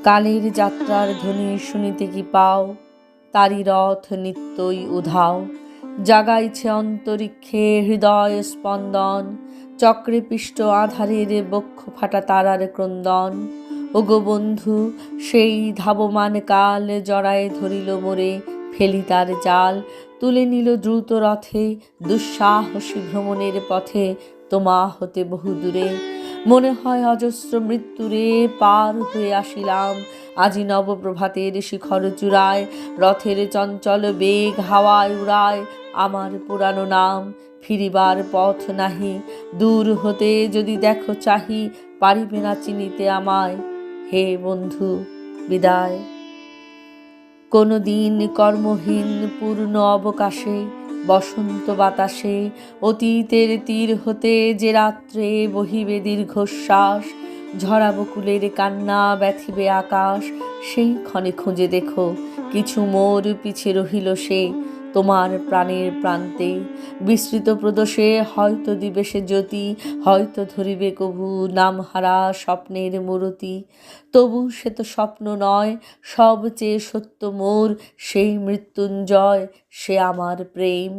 কালের যাত্রার ধ্বনি শুনিতে কি পাও, তারি রথ নিত্যই উধাও। জাগাইছে অন্তরিক্ষে হৃদয় স্পন্দন, চক্রে পিষ্ট আধারের বক্ষ ফাটা তারার ক্রন্দন। ওগো বন্ধু, সেই ধাবমান কাল জড়ায় ধরিল মোরে, ফেলি তার জাল, তুলে নিল দ্রুত রথে, দুঃসাহসী ভ্রমণের পথে তোমা হতে বহু দূরে। মনে হয় অজস্র মৃত্যুরে পার হয়ে আসিলাম, আজি নবপ্রভাতের শিখর চূড়ায়। রথের চঞ্চল বেগ হাওয়ায় উড়ায় আমার পুরানো নাম, ফিরিবার পথ নাহি। দূর হতে যদি দেখো চাহি, পারিবে না চিনিতে আমায়। হে বন্ধু, বিদায়। কোনো দিন কর্মহীন পূর্ণ অবকাশে, বসন্ত বাতাসে, অতীতের তীর হতে যে রাত্রে বহিবে দীর্ঘশ্বাস, ঝরা বকুলের কান্না ব্যথিবে আকাশ, সেই ক্ষণে খুঁজে দেখো কিছু মোর পিছে রহিল সে তোমার প্রাণের প্রান্তে। বিস্তৃত প্রদোষে হয়তো দিবে সে জ্যোতি, হয়তো ধরিবে কভু নামহারা স্বপ্নের মূরতি। তবু সে তো স্বপ্ন নয়, সবচেয়ে সত্য মোর সেই মৃত্যুঞ্জয়, সে আমার প্রেম।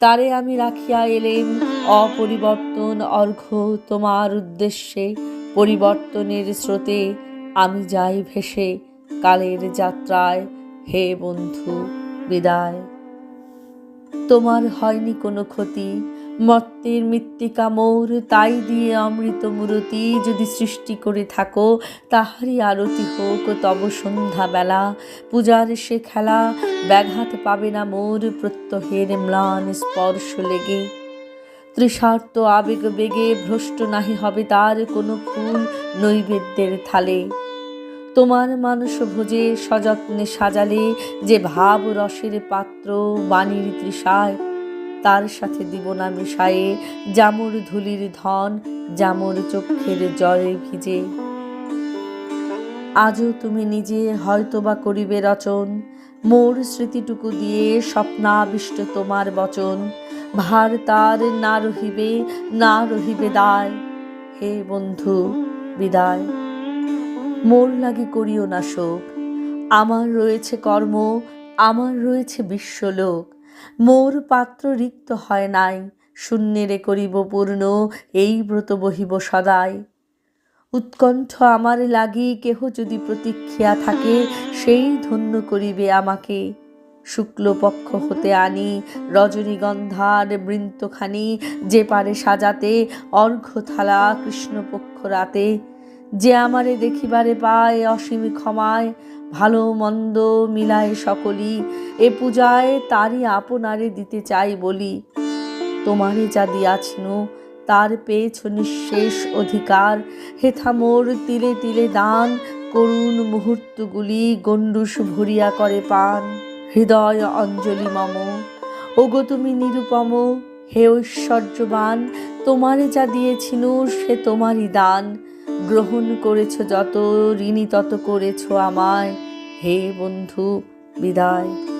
তারে আমি রাখিয়া এলেম অপরিবর্তন অর্ঘ্য তোমার উদ্দেশ্যে। পরিবর্তনের স্রোতে আমি যাই ভেসে, কালের যাত্রায়। হে বন্ধু, বিদায়। তোমার হয়নি কোনো ক্ষতি, মর্তের মৃত্তিকা মোর, তাই দিয়ে অমৃত মূরতি যদি সৃষ্টি করে থাকো, তাহারই আরতি হোক তব সন্ধ্যা বেলা। পূজার সে খেলা ব্যাঘাত পাবে না মোর প্রত্যহের ম্লান স্পর্শ লেগে। তৃষার্ত আবেগ বেগে ভ্রষ্ট নাহি হবে তার কোনো ফুল নৈবেদ্যের থালে। তোমার মানস ভোজে সযত্নে সাজালে যে ভাব রসের পাত্র বাণীর তৃষায়, তার সাথে দিব না মিশায়ে জামুর ধুলির ধন, জামুর চক্ষের জলে ভিজে। আজও তুমি নিজে হয়তোবা করিবে রচন, মোর স্মৃতিটুকু দিয়ে স্বপ্নাবিষ্ট তোমার বচন। ভার তার না রহিবে, না রহিবে দায়। হে বন্ধু, বিদায়। মোর লাগি করিও না শোক, আমার রয়েছে কর্ম, আমার রয়েছে বিশ্বলোক। মোর পাত্র রিক্ত হয় নাই, শূন্যেরে করিব পূর্ণ, এই ব্রত বহিব সদাই। উৎকণ্ঠ আমার লাগি কেহ যদি প্রতীক্ষিয়া থাকে, সেই ধন্য করিবে আমাকে। শুক্লপক্ষ হতে আনি রজনীগন্ধার বৃন্তখানি, যে পারে সাজাতে অর্ঘ্যথালা কৃষ্ণপক্ষ রাতে। যে আমারে দেখিবারে পায় অসীম ক্ষমায়, ভালো মন্দ মিলায় সকলই, এ পূজায় তারই আপনারে দিতে চাই বলি। তোমারে যা দিয়াছিনু তার পেয়েছ নিঃশেষ অধিকার, হেথা মোর তিলে তিলে দান, করুণ মুহূর্তগুলি গণ্ডূষ ভরিয়া করে পান। হৃদয় অঞ্জলি মম, ওগো তুমি নিরুপম, হে ঐশ্বর্যবান। তোমারে যা দিয়েছিনু সে তোমারই দান, গ্রহণ করেছ যত, ঋণী তত করেছ আমায়। হে বন্ধু, বিদায়।